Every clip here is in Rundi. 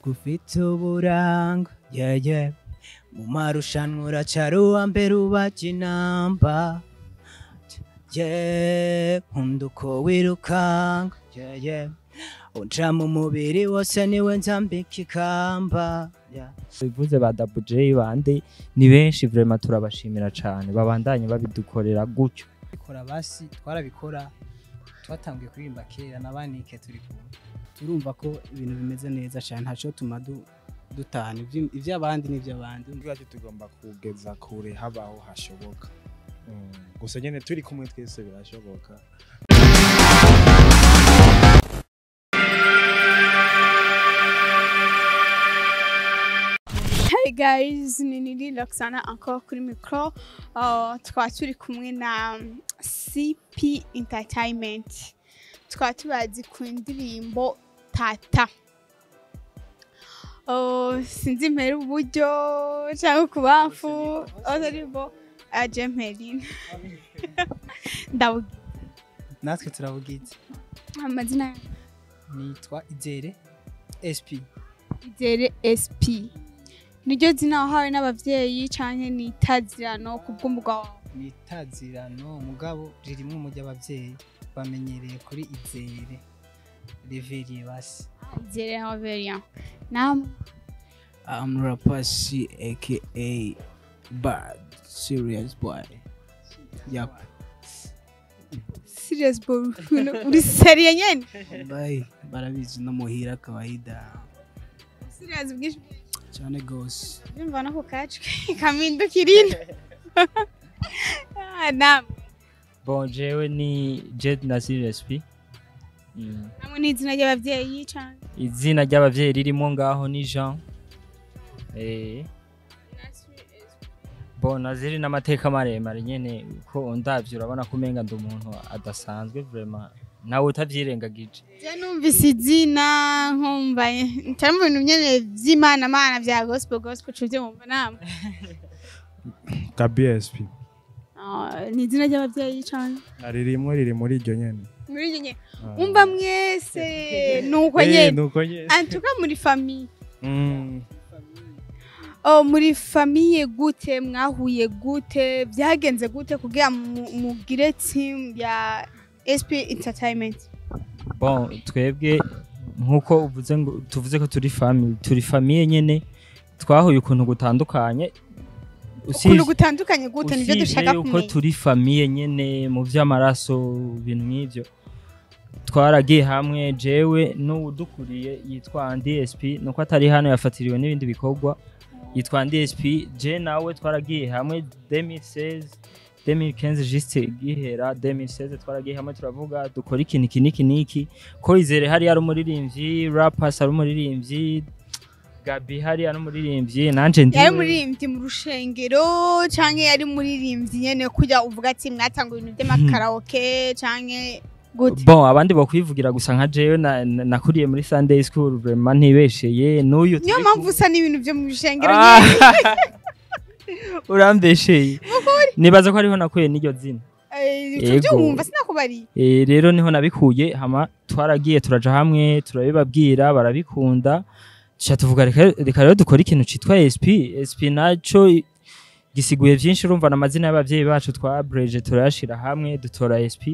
gufite uburanga yeah mu marushanwa uracara uwa mbere ubaca inamba nkunda uko wirukanga uja mu mubiri wose niwe nzambika ikamba bivuze ba Double J bande ni benshi vraiment turabashimira cyane babandanye babidukorera gutyo bikora basi twarabikora twatangiye kuririmba kera nabanike turi kumwe turumva ko ibintu bimeze neza cyane ntaco tuma dutana ivy'abandi n'ivy'abandi ubwacu tugomba kugeza kure habaho hashoboka gusa nyene turi kumwe twese birashoboka. Hey guys, ni Roxana encore kuri micro. Tukaba turi kumwe na CP Entertainment. Tukaba tubazi ku ndirimbo Tata. Sinzi impera uburyo cyangwa kubafu aribo Ajemerine. Ndabugitse. Natwe turabugitse. Amazina nitwa Izere SP. Izere SP. Niryo zina wahawe n'abavyeyi canke ni itazirano kubw'umugabo wawe? Ni itazirano mugabo ririmo umujya abavyeyi bamenyereye kuri Izere. Reverie basi. Izere Reverie. Nam I'm Rapasi aka Bad Serious Boy. Yep. Serious boy. Uri seriye nyene? Bye. Barabizi no muhira kawaida. Serious bwish. Cyane gose. Ndumva no kukacwe kamindukirina. Nam. Bon jewe ni Jet na Serious P. Namwe ni izina ry'abavyeyi cyane. Izina ry'abavyeyi ririmo ngaho ni Jean. Bon naziri n'amateka maremare nyene ko ndavye urabona ko umenga ndi umuntu adasanzwe vraiment nawe utavyirengagije. Je numvise izina nkumva ntari mu bintu nyene vy'Imana mana vya gospel cuvye mumva namwe. KBSP. Ni izina ry'abavyeyi cyane. Aririmwe riri muri iryo nyene. Muri iryo nyene. Umva mwese nuko nyene. Nuko nyene. Antuka muri famille. Muri famille gute mwahuye gute byagenze gute kugira mugire team ya SP Entertainment? Bon twebwe nkuko uvuze ngo tuvuze ko turi famille nyene twahuye ukuntu gutandukanye ukuntu gutandukanye gute nivyo dushaka kumenya uko turi famille nyene mu vy'amaraso ibintu nk'ivyo twaragiye hamwe jewe n'udukuriye yitwa DSP nuko atari hano yafatiriwe n'ibindi bikorwa yitwa DSP je nawe twaragiye hamwe 2015 juste gihera 2016 twaragiye hamwe turavuga dukora ikintu niki ko Izere hari ari umuririmbyi rappers ari umuririmbyi Gabi hari ari umuririmbyi nanje ndi yari umuririmbyi mu rushengero canke yari umuririmbyi nyene kujya uvuga ati mwatanga ibintu by'amakaraoke canke gute? Bon abandi bakwivugira gusa nka jewe nakuriye muri Sunday School vraiment ntibesheye n'uyu niyo mpamvu usa n'ibintu byo mu rushengero urambesheye nibaza ko ariho nakuye n'iryo zina tujye wumva sinakubari rero niho nabikuye hama twaragiye turaja hamwe turabibabwira barabikunda tuvuga reka rero dukora ikintu citwa SP naco gisiguye byinshi urumva n'amazina y'abavyeyi bacu twa Breje turashira hamwe dutora SP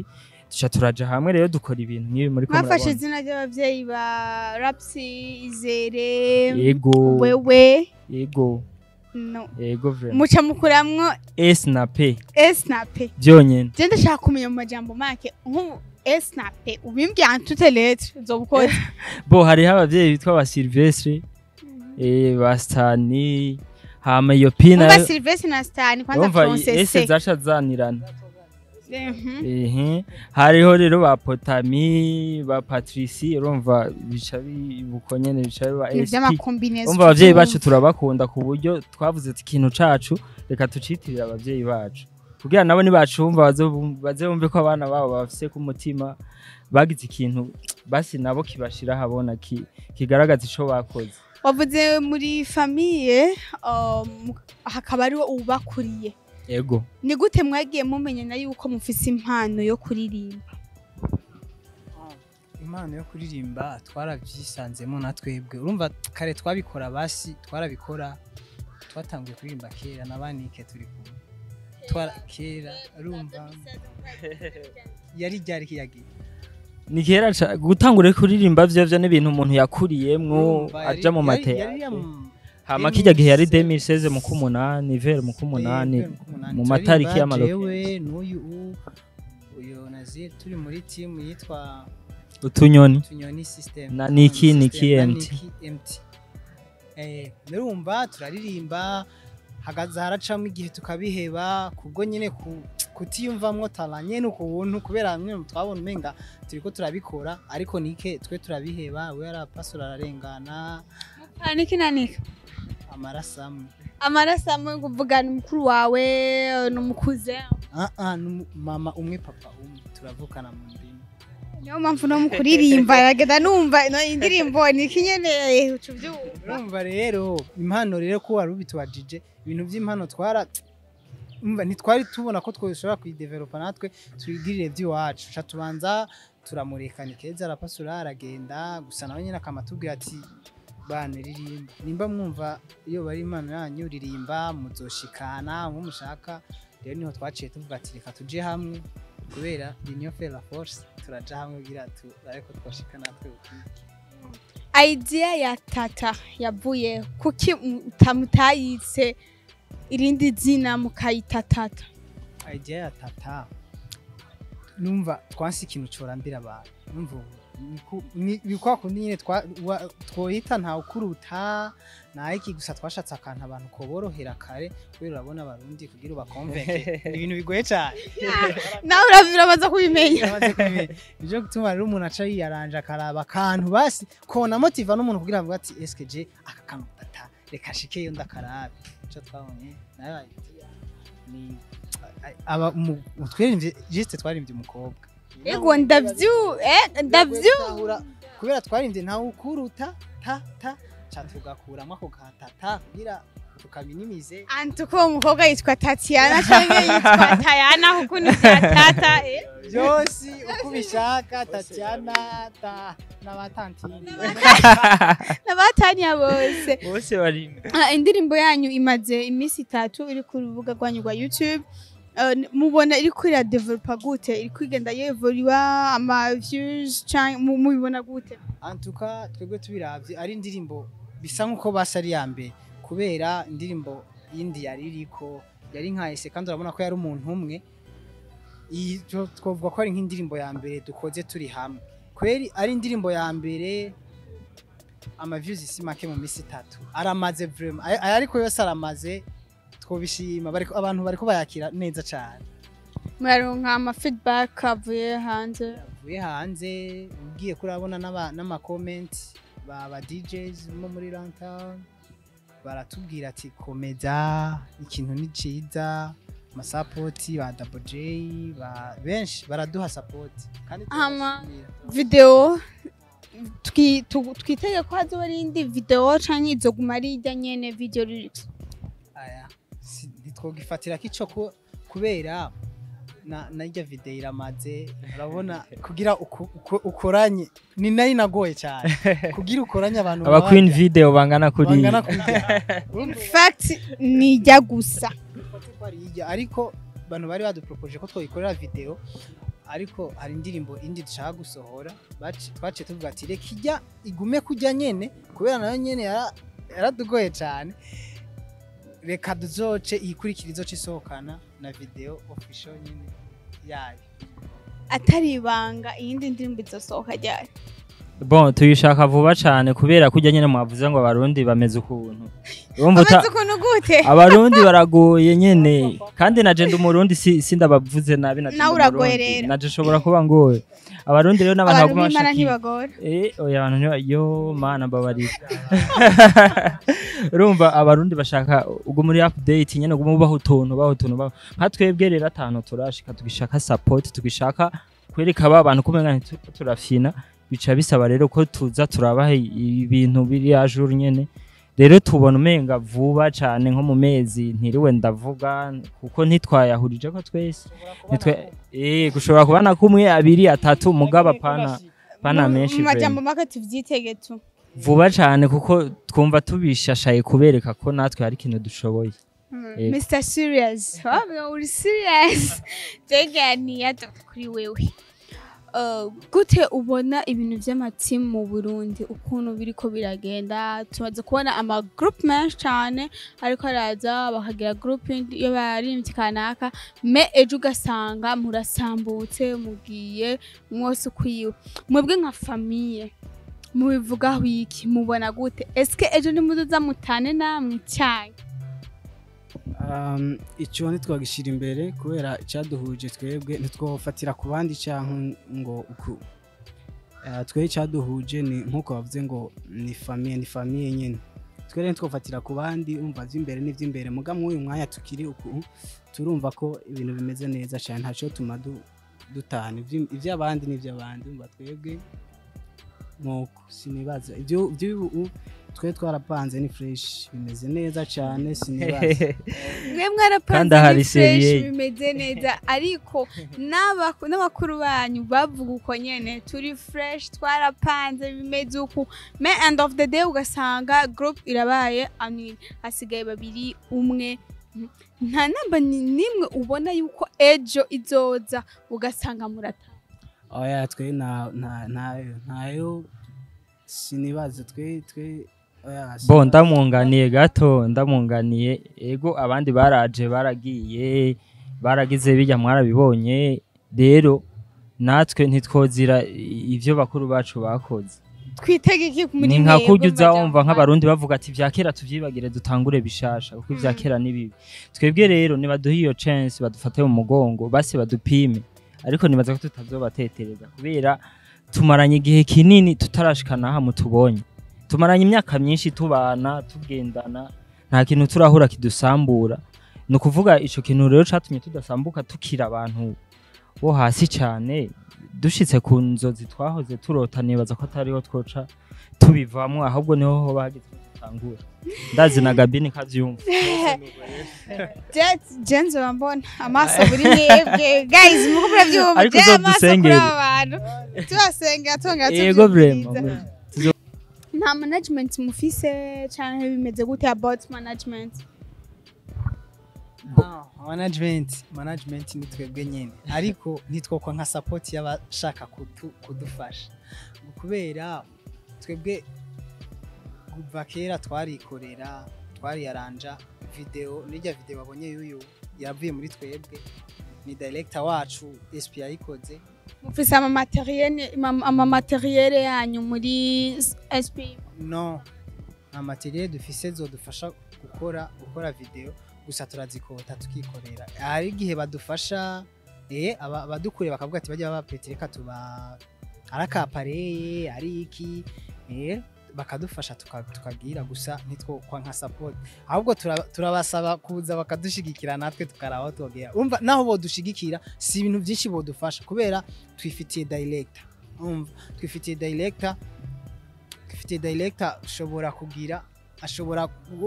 turaja hamwe rero dukora ibintu nk'ibi muri komera. Mwafashe izina ry'abavyeyi ba Rapsi Izere yego wewe yego no yego vraiment muca mukuramwo S na P byonyene byonyene je ndashaka kumenya mu majambo make nk'ubu S na P ubimbye en toutes lettres zobukoze bo hari abavyeyi bitwa ba Silvestre ba Stani hama iyo pina ba Silvestre na Stani kwanza français S zasha zanirana hariho rero ba Potami ba Patricie urumva bica bibukonyene bica ba SP umva abavyeyi bacu turabakunda ku buryo twavuze ati ikintu cacu reka tucitirira abavyeyi bacu kugira nabo ni bacumva bazumve ko abana babo bafise ku mutima bagize ikintu basi nabo kibashira habona kigaragaza ico bakoze. Wavuze muri famille hakaba ari ubakuriye. Yego. Ni gute mwagiye mumenye na yuko mufise impano yo kuririmba? impano yo kuririmba twarabyisanzemo na twebwe urumva kare twabikora basi twarabikora twatangiye kuririmba kera nabanike turi kumwe kera urumva yari ryari kiyagiye ni kera gutangura kuririmba vyo n'ibintu umuntu yakuriyemwo aja mu matera hama kijya gihe yari 2016 mu kumunani ver mu kumunani mu matariki y'amaloke jewe n'uyu uyo nazi turi muri team yitwa utunyoni system na niki empty nerumva turaririmba hagaza haracamo igihe tukabiheba kubwo nyene kutiyumvamwo talanye no kubuntu kubera mwe twabona umenga turiko turabikora ariko nike twe turabiheba we yarapasura ararengana niki nanika amarasamwe kuvugana mukuru wawe n'umukuze mama umwe papa umwe turavukana mu ndimi niyo mpamvu no mukuririmba yagenda numva indirimbo niki nyene ucuvyumva urumva rero impano rero ko wari ubitwajije ibintu by'impano ntitwari tubona ko twoshobora kuyidevelopa natwe tuyigirire by'iwacu ca tubanza turamureka nikeza arapasura aragenda gusa nawe nyine akamatubwira ati bane ririmba nimba mwumva iyo bari impano yanyu ririmba muzoshikana mu mushaka rero niho twaciye tuvuga ati reka tuje hamwe kubera l'union fait la force turaja hamwe kugira ariko twoshikana natwe idea ya tata yavuye kuki utamutayitse irindi zina mukayita tata idea ya tata numva twansi ikintu corambira abantu numva ni kwa kundi nyine twohita nta ukuruta naiki gusa twashatse akantu abantu ko borohera kare kubera urabona abarundi kugira ubakonveke ibintu bigoye cyane nawe uravira baza kubimenya ivyo gutuma rero umuntu aca yiyaranja karaba akantu basi kona motiva n'umuntu kugira ngo ati eske je aka kantu tata reka shikeyo ndakarabe cyo twabonye nayo ni aba twaririmvye juste twaririmvye umukobwa ego ndavyu kubera twaririmvye nta ukuruta ta tugakuramo ako gatata kugira tukaminimize antuko umukobwa yitwa Tatiana cyangwa yitwa Tayana kuko ni tata byose uko bishaka Tatiana n'abatantini n'abatanya bose bari indirimbo yanyu imaze imisi 3 iri ku rubuga rwanyu rwa YouTube mubona iri kwira developa gute iri kwigenda yevoliwa ama views mubibona gute antuka twebwe tubiravye ari indirimbo bisa nkuko basari yambe kubera indirimbo yindi yari iriko yari nkahise kandi urabona ko yari umuntu umwe iyo twovuga ko ari nk'indirimbo ya mbere dukoze turi hamwe kweri ari indirimbo ya mbere ama views simake mu misi 3 aramaze vraiment ariko yose aramaze twobishima abantu bariko bayakira neza cyane mwaronka ama feedback avuye hanze ugiye kurabona n'ama comment ba DJs mo muri Downtown baratubwira ati komeza ikintu ni ciza ma support ba Double J benshi baraduha support kandi video twitege ko hazo ari indi video canke izoguma ari ijya nyene video aya ntitwogifatira kico kubera najya video iramaze urabona kugira ukoranye ni nayo nagoye cyane kugira ukoranye abantu aba queen video bangana kuri in fact nijya gusa ariko bantu bari badupropose ko twoyikorera video ariko hari indirimbo indi dushaka gusohora twace tuvuga ati reka ijya igume kujya nyene kubera nayo nyene yaradugoye cyane reka duzoce iyikurikira izoce isohokana na video official nyine yayo atari ibanga iyindi ndirimbo izosohoka ryari bon tuyishaka vuba cyane kubera kujya nyene mwavuze ngo abarundi bameze ukuntu bameze ukuntu gute abarundi baragoye nyene kandi naje ndi umurundi sindabavuze nabi nawe uragoye rero naje shobora kuba ngoye abarundi rero n'abantu baguma bashaki oya abantu yo mana babarira urumva abarundi bashaka ubwo muri update nyene ubwo mubaho utuntu nka twebwe rero atanu turashika tugishaka support tugishaka kwereka abantu kumenga turafina bica bisaba rero ko tuza turabaha ibintu biri ajuru nyene rero tubona umenga vuba cyane nko mu mezi ntiriwe ndavuga kuko ntitwayahurije ko twese gushobora kubana kumwe abiri atatu mugaba pana pana menshi mu majambo make tuvyitege tu vuba cyane kuko twumva tubishashaye kubereka ko natwe hari ikintu dushoboye. Mr Serious wabwo uri serious tegani kuri wewe gute ubona ibintu by'amatimu mu Burundi ukuntu biriko biragenda tumaze kubona ama group menshi cyane ariko araza bakagira group yo baririmbyi kanaka me ejo ugasanga murasambutse mugiye mwose kwiwe mwebwe nka famille mubivuga wiki mubona gute eske ejo nimuzoza mutane namwe cyane icyo ntitwagishira imbere kubera icyaduhuje twebwe ntitwofatira ku bandi cyangwa ngo twebwe icyaduhuje ni nk'uko bavuze ngo ni famiye nyine twebwe ntitwofatira ku bandi umva by'imbere n'iby'imbere muga muri uyu mwanya tukiri uku turumva ko ibintu bimeze neza cyane ntacyo tuma dutana iby'abandi n'iby'abandi umva twebwe nk'uko sinibaza ibyo twe twarapanze ni fresh bimeze neza cyane sinibaza mwe mwarapanze ni fresh bimeze neza ariko n'abakuru banyu bavuga uko nyene turi fresh twarapanze bimeze uko me end of the day ugasanga group irabaye hasigaye babiri umwe nta namba nimwe ubona yuko ejo izoza ugasanga murata oya twe ntayo sinibaza twe bo ndamunganiye gato ndamunganiye ego abandi baraje baragiye baragize bijya mwarabibonye rero natwe ntitwozira ivyo bakuru bacu bakoze twitege iki muri ni nka kurya uzawumva nk'abarundi bavuga ati vya kera tuvyibagire dutangure bishasha kuko ivya kera ni bibi twebwe rero nibaduha iyo chance badufate mu mugongo basi badupime ariko nibaza ko tutazobatetereza kubera tumaranye igihe kinini tutarashikana aha mutubonye tumaranye imyaka myinshi tubana tugendana nta kintu turahura kidusambura no kuvuga ico kintu rero catumye tudasambuka tukira abantu bo hasi cyane dushitse ku nzozi twahoze turota nibaza ko atariho twoca tubivamwe ahubwo niho ho bagize gutangura ndazi na Gabini kavyumva Jenzo bambona amaso buri mwebwe guys muko byumva ariko uzodusengera abantu tubasengera tonga yego vraiment nta management mufise cyane bimeze gute about management management ni twebwe nyene ariko nitwokwa nka support y'abashaka kudufasha kubera twebwe kuva kera twarikorera yaranja video nijya video babonye yuyu yavuye muri twebwe ni director wacu SP yayikoze mufise ama materiel yanyu muri SP no amateriel dufise zodufasha gukora video gusa turazikota tukikorera hari igihe badufasha abadukure bakavuga ati bajya bapetereka tuba arakapareye ari iki bakadufasha tukagira gusa nitwo kwa nka support ahubwo turabasaba kuza bakadushigikira natwe tukaraho togera umva naho bo dushigikira si ibintu byinshi bo dufasha kubera twifitiye director ushobora kugira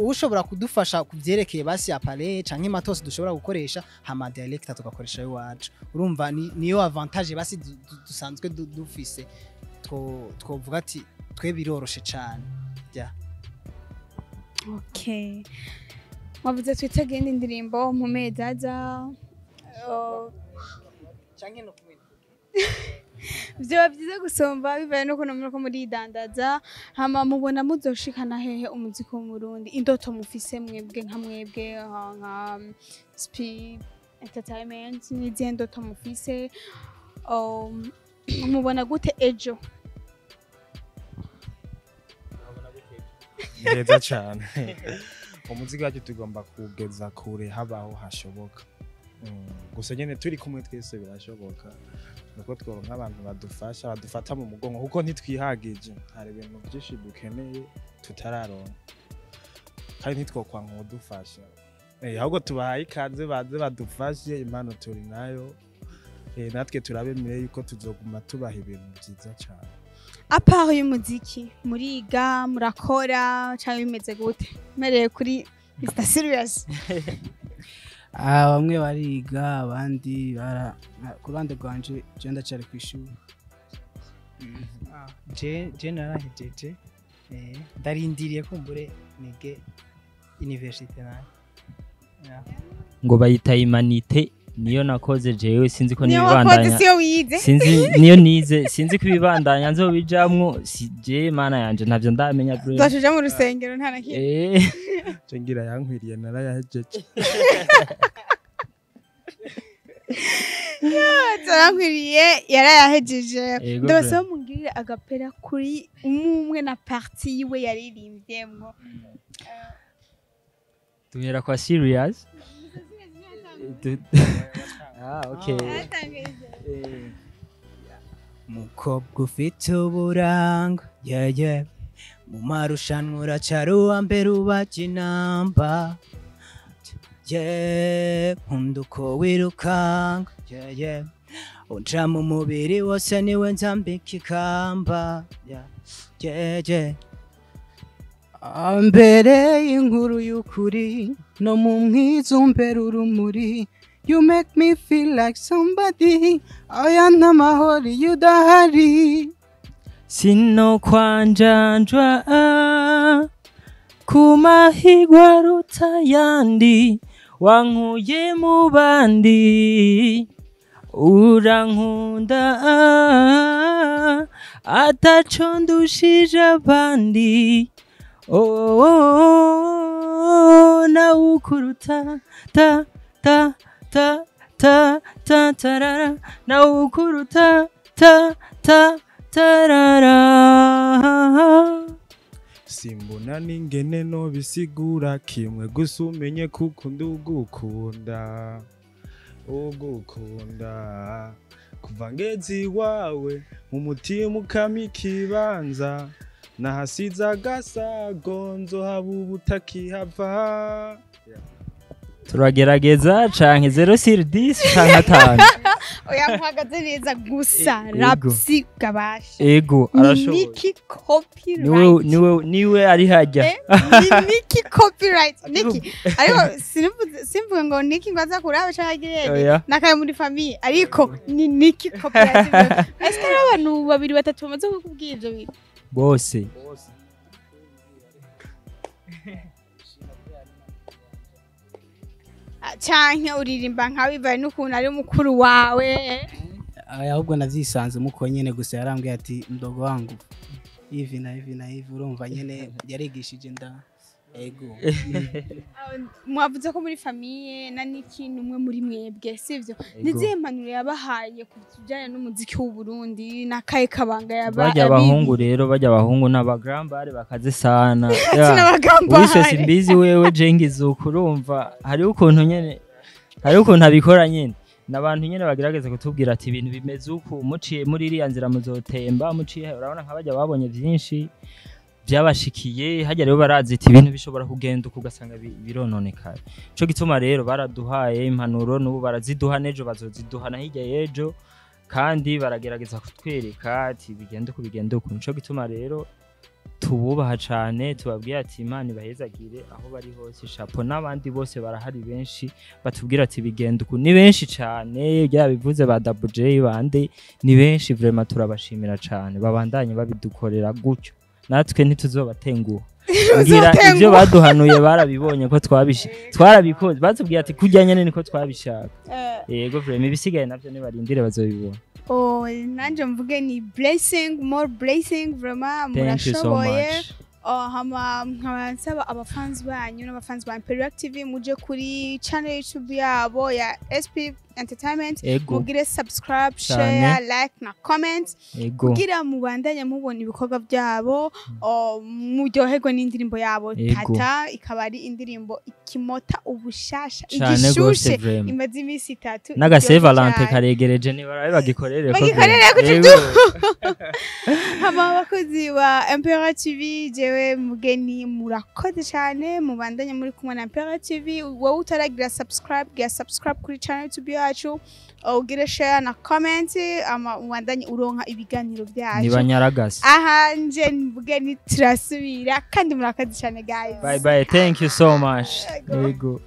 ushobora kudufasha kuvyerekeye basi apare canke matos dushobora gukoresha hama director tugakoresha iwacu urumva niyo avantage basi dusanzwe dufise twovuga ati twe biroroshe cyane okay wavuze twitagenda indirimbo mu medaza canke no kumenya byo byiza gusomba bibaye no kuno muri dandaza hama mubona muzoshikana hehe umuziki wo mu Burundi indoto mufise mwebwe nka speed entertainment ni indoto mufise mubona gute ejo neza cyane umuziki wacu tugomba kugeza kure habaho hashoboka gusa nyene turi kumwe twese birashoboka nuko tworonka abantu badufata mu mugongo kuko ntitwihagije hari ibintu byinshi dukeneye tutararonka kandi ntitwokwa nk'udufasha ahubwo tubahaye ikaze baze badufashe impano turi nayo natwe turabemeye yuko tuzoguma tubaha ibintu byiza cyane apart y'umuziki muriga murakora cyangwa bimeze gute mereye kuri Mr Serious bamwe bariga abandi ku ruhande rwanje je ndacyari ku ishuri je narahejeje ndarindiriye kumbure nige university nayo ngo bayita imanite niyo nakoze jewe sinzi ko niyo wakoze nibandanya siyo wize sinzi niyo nize sinzi ko ibibandanya nzobijamwo sije mana yanje ntavyo ndamenya bro Twashije mu rusengero nta nakindi cengira yankwiriye narayahejeje Twarankwiriye yarayahejeje ndabasaba mungirire agapera kuri umwe na party yiwe yaririmbyemwo tuhera kwa serious okay mukobwa ufite uburanga mu marushanwa uracara uwa mbere ubajya inamba nkunda uko wirukanga uja mu mubiri wose niwe nzambika ikamba mbere y'inkuru y'ukuri no mu mwizumbere urumuri you make me feel like somebody aya n'amahoro iyo udahari sino kwanjanjwa ku mahigwa aruta yandi wankuye mu bandi urankunda ataco ndushije abandi na ukuruta ta ta ta ta ta tarara na ukuruta ta ta tarara simbona n'ingene no bisigura kimwe gusa umenye kuko ndugukunda ugukunda kuva ngezi wawe mu mutima ukama ikibanza nahasize agasagonzo haba ubutakihava turagerageza canke 0 sur 10 canke 5 oya mpagaze neza gusa rapsi gabasha ego arashoboye niki copyright niwe ari hajya niki copyright niki ariko simvuga ngo niki ngwaza kuraba cyagire nakaye muri famille ariko ni niki copyright ese abantu babiri batatu bamaze kukubwira ibyo bintu bose canke uririmba nkawe bivaye n'ukuntu ari mukuru wawe ahubwo navyisanze muko nyene gusa yarambwiye ati mdogo wangu hivi na hivi urumva nyene yarigishije nda ego mwavuze ko muri famille na niki numwe muri mwebwe sivyo nizihe mpanuro yabahaye ku bijyanye n'umuziki w'u Burundi nakaye kabanga bajya abahungu rero bajya abahungu n'abagrambare bakaze sana ubise simbizi wewe jengize ukurumva hari ukuntu abikora nyene nabantu nyene bagerageza kutubwira ati ibintu bimeze uku muciye muri iriya nzira muzotemba muciye urabona nk'abajya babonye byinshi byabashikiye hajya rero barazi ati ibintu bishobora kugenda ugasanga birononekaye cyo gituma rero baraduhaye impanuro n'ubu baraziduha nejo bazoziduha na hirya yejo kandi baragerageza kutwereka ati bigenda uko cyo gituma rero tububaha cyane tubabwiye ati Imana ibahezagire aho bari hose shapo n'abandi bose barahari benshi batubwira ati bigenda uko ni benshi cyane byabivuze ba WJ bande ni benshi vraiment turabashimira cyane babandanye babidukorera gutyo natwe ntituzobatenguha ngira ibyo baduhanuye barabibonye ko twarabikoze batubwiye ati kujyanye niko twabishaka yego vraiment ibisigaye navyo ne barindire bazobibona nanje mvuge ni more blessing vraiment murashoboye nkabasaba abafans banyu n'abafans ba Imperial TV muje kuri channel YouTube yabo ya SP Entertainment mugire subscribe share like na comment kugira mubandanye mubona ibikorwa byabo muryoherwe n'indirimbo yabo tata ikaba ari indirimbo ikimota ubushasha igishushe imaze imisi 3 naga Saint Valentin karegereje ni barabe bagikorere hama bakozi wa Imperial TV jewe mugeni murakoze cyane mubandanye muri kumwe na Imperial TV wowe utaragira subscribe kuri channel YouTube yacu ugire share na comment mubandanye uronka ibiganiro byacu nibanyaragase aha nje mugeni turasubira kandi murakoze cyane guys bye thank you so much there you go